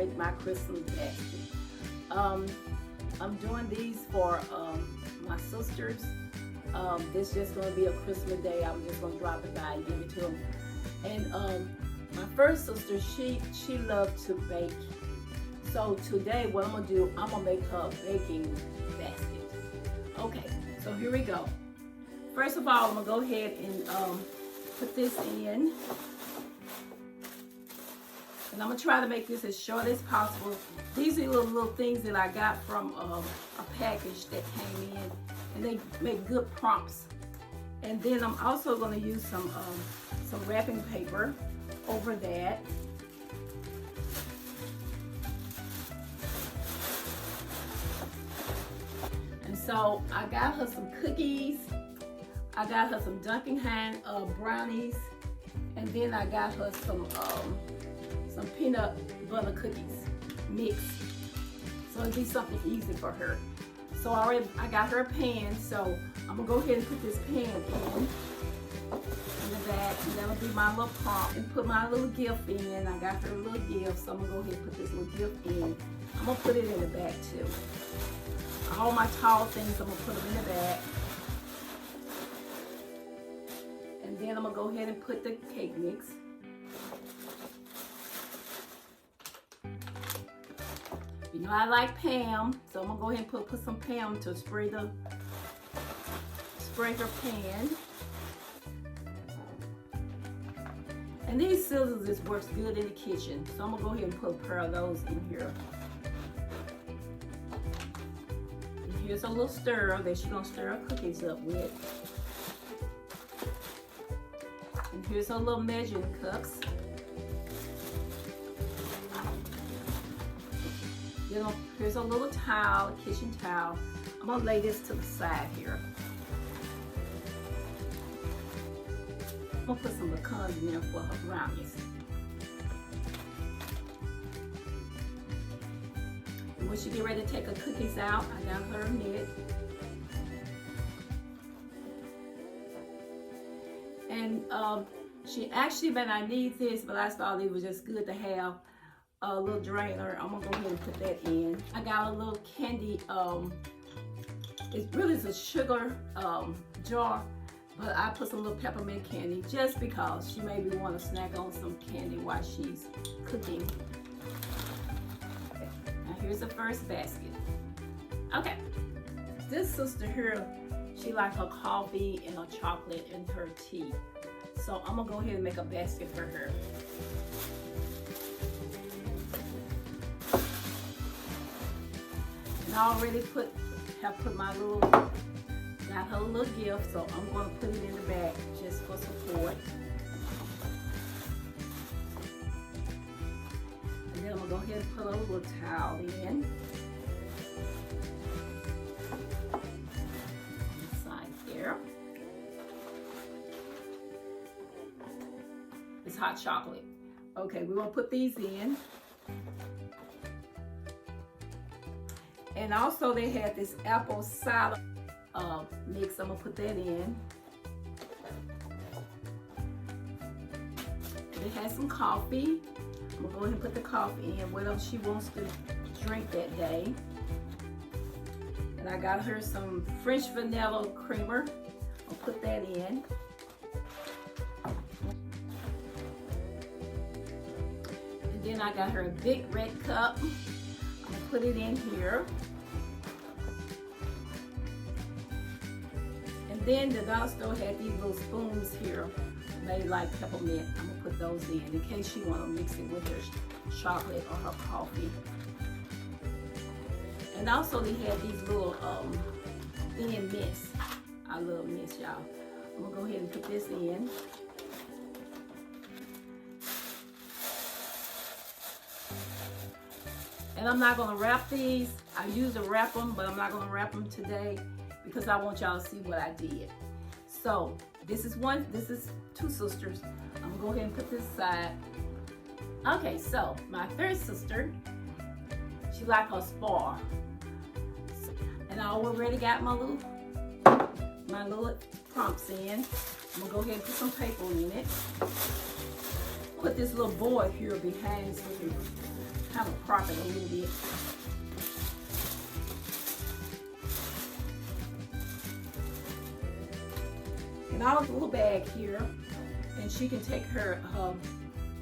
make my Christmas basket. I'm doing these for my sisters. This is just going to be a Christmas day. I'm just going to drop it by and give it to them. And my first sister, she loved to bake. So today what I'm going to do, I'm going to make her a baking basket. Okay, so here we go. First of all, I'm going to go ahead and put this in. And I'm going to try to make this as short as possible. These are little things that I got from a package that came in. And they make good prompts. And then I'm also going to use some wrapping paper over that. And so I got her some cookies. I got her some Dunkin' Hines brownies. And then I got her some peanut butter cookies mixed. So it'll be something easy for her. So I got her a pan, so I'm gonna go ahead and put this pan in the bag, and that'll be my little prompt. And put my little gift in. I got her a little gift, so I'm gonna go ahead and put this little gift in. I'm gonna put it in the bag too. All my tall things, I'm gonna put them in the bag. And then I'm gonna go ahead and put the cake mix. You know I like Pam, so I'm gonna go ahead and put some Pam to spray her pan. And these scissors, this works good in the kitchen, so I'm gonna go ahead and put a pair of those in here. And here's a little stirrer that she's gonna stir her cookies up with. And here's her little measuring cups. You know, here's a little towel, a kitchen towel. I'm gonna lay this to the side here. I'm gonna put some pecans in there for her brownies. And when she get ready to take her cookies out, I got her a mitt. And she actually meant I need this, but I thought it was just good to have a little drainer. I'm gonna go ahead and put that in. I got a little candy, it really is a sugar jar, but I put some little peppermint candy just because she maybe want to snack on some candy while she's cooking. Okay. Now here's the first basket. Okay, this sister here, she likes her coffee and her chocolate and her tea. So I'm gonna go ahead and make a basket for her. And I already have put my little, got her little gift, so I'm going to put it in the bag just for support. And then I'm going to go ahead and put a little towel in. Inside there. It's hot chocolate. Okay, we're going to put these in. And also they had this apple cider mix. I'm gonna put that in. They had some coffee. I'm gonna go ahead and put the coffee in, whatever she wants to drink that day. And I got her some French vanilla creamer. I'll put that in. And then I got her a big red cup. I'm gonna put it in here. And then the dollar store had these little spoons here made like peppermint. I'm gonna put those in case she wanna mix it with her chocolate or her coffee. And also they had these little thin mints. I love mints, y'all. I'm gonna go ahead and put this in. And I'm not gonna wrap these. I usually wrap them, but I'm not gonna wrap them today because I want y'all to see what I did. So this is two sisters. I'm gonna go ahead and put this aside. Okay, so my third sister, she like her spar. And I already got my little prompts in. I'm gonna go ahead and put some paper in it. Put this little board here behind so we can kind of carpet a little bit. And I have a little bag here, and she can take her,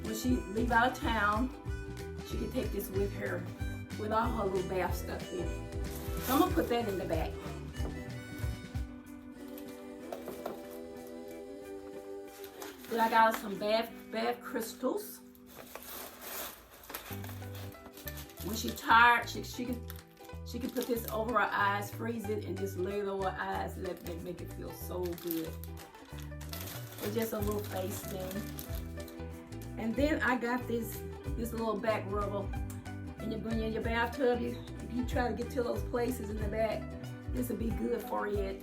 when she leave out of town, she can take this with her, with all her little bath stuff in. So I'm gonna put that in the bag. Then I got some bath crystals. When she's tired, she can put this over her eyes, freeze it, and just lay it over her eyes, and make it feel so good. It's just a little face thing. And then I got this little back rubber. And when you're in your bathtub, if you try to get to those places in the back, this will be good for you.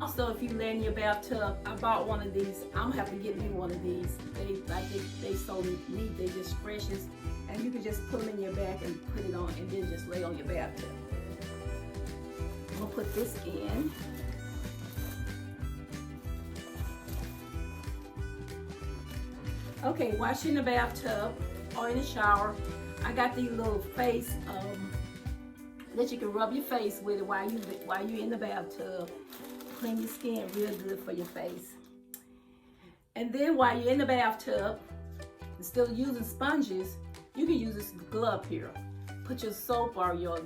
Also, if you lay in your bathtub, I bought one of these. I'm gonna have to get me one of these. They so neat, they just precious. And you can just put them in your back and put it on, and then just lay on your bathtub. I'm gonna put this in. Okay, wash in the bathtub or in the shower. I got these little face that you can rub your face with while you're in the bathtub. Clean your skin real good for your face. And then while you're in the bathtub, instead of using sponges, you can use this glove here. Put your soap or your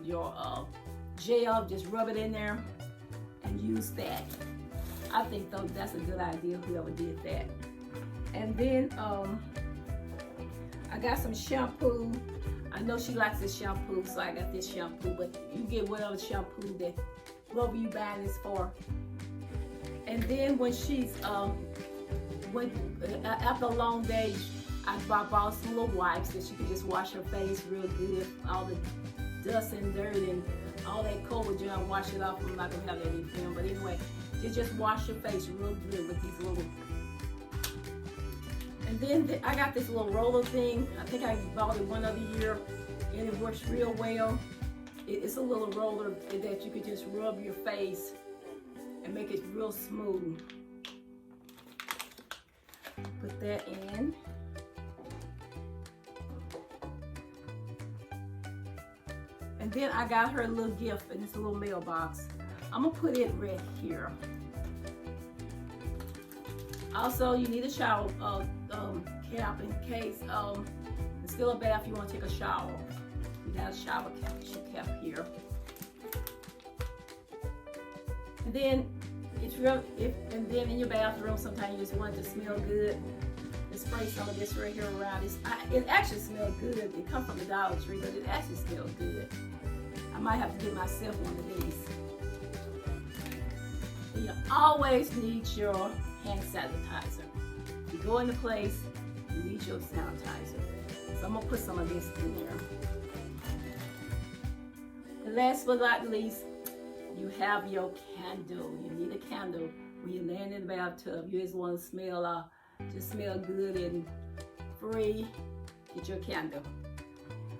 gel, just rub it in there and use that. I think though that's a good idea, whoever did that. And then I got some shampoo. I know she likes this shampoo, so I got this shampoo, but you get whatever shampoo that whoever you buying this for. And then when she's after a long day, I bought some little wipes that she could just wash her face real good. All the dust and dirt and all that COVID gel, wash it off. I'm not gonna have that in film, but anyway, just wash your face real good with these little. And then I got this little roller thing. I think I bought it one other year, and it works real well. It's a little roller that you could just rub your face and make it real smooth. Put that in. And then I got her a little gift, and it's a little mailbox. I'm gonna put it right here. Also, you need a shower cap in case it's still a bath, you want to take a shower. You got a shower cap here. And then and then in your bathroom, sometimes you just want it to smell good. Just spray some of this right here around. It actually smells good. It comes from the Dollar Tree, but it actually smells good. I might have to get myself one of these. And you always need your hand sanitizer. If you go into place, you need your sanitizer. So I'm gonna put some of this in there. And last but not least, you have your candle. You need a candle when you're laying in the bathtub. You just want to smell, just smell good and free. Get your candle.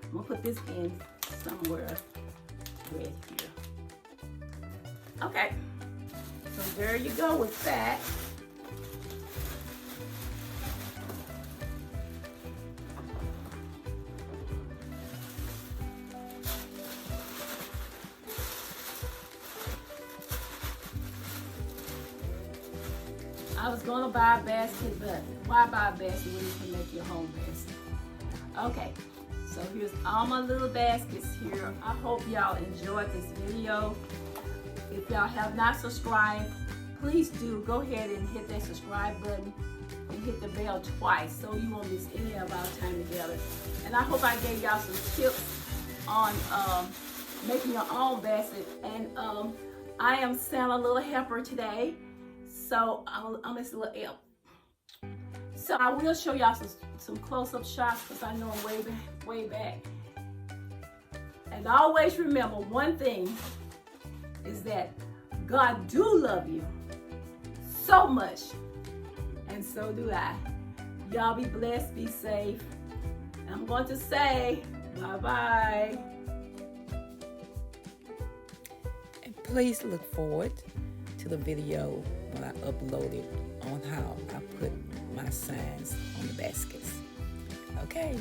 I'm gonna put this in somewhere right here. Okay, so there you go with that. I was gonna buy a basket, but why buy a basket when you can make your home basket? Okay, so here's all my little baskets here. I hope y'all enjoyed this video. If y'all have not subscribed, please do go ahead and hit that subscribe button and hit the bell twice so you won't miss any of our time together. And I hope I gave y'all some tips on making your own basket. And I am Santa Little Helper today. So I'm just a little elf. So I will show y'all some close-up shots because I know I'm way back. And always remember one thing is that God do love you so much, and so do I. Y'all be blessed, be safe. And I'm going to say bye-bye. And please look forward to the video when I upload it on how I put my signs on the baskets. Okay.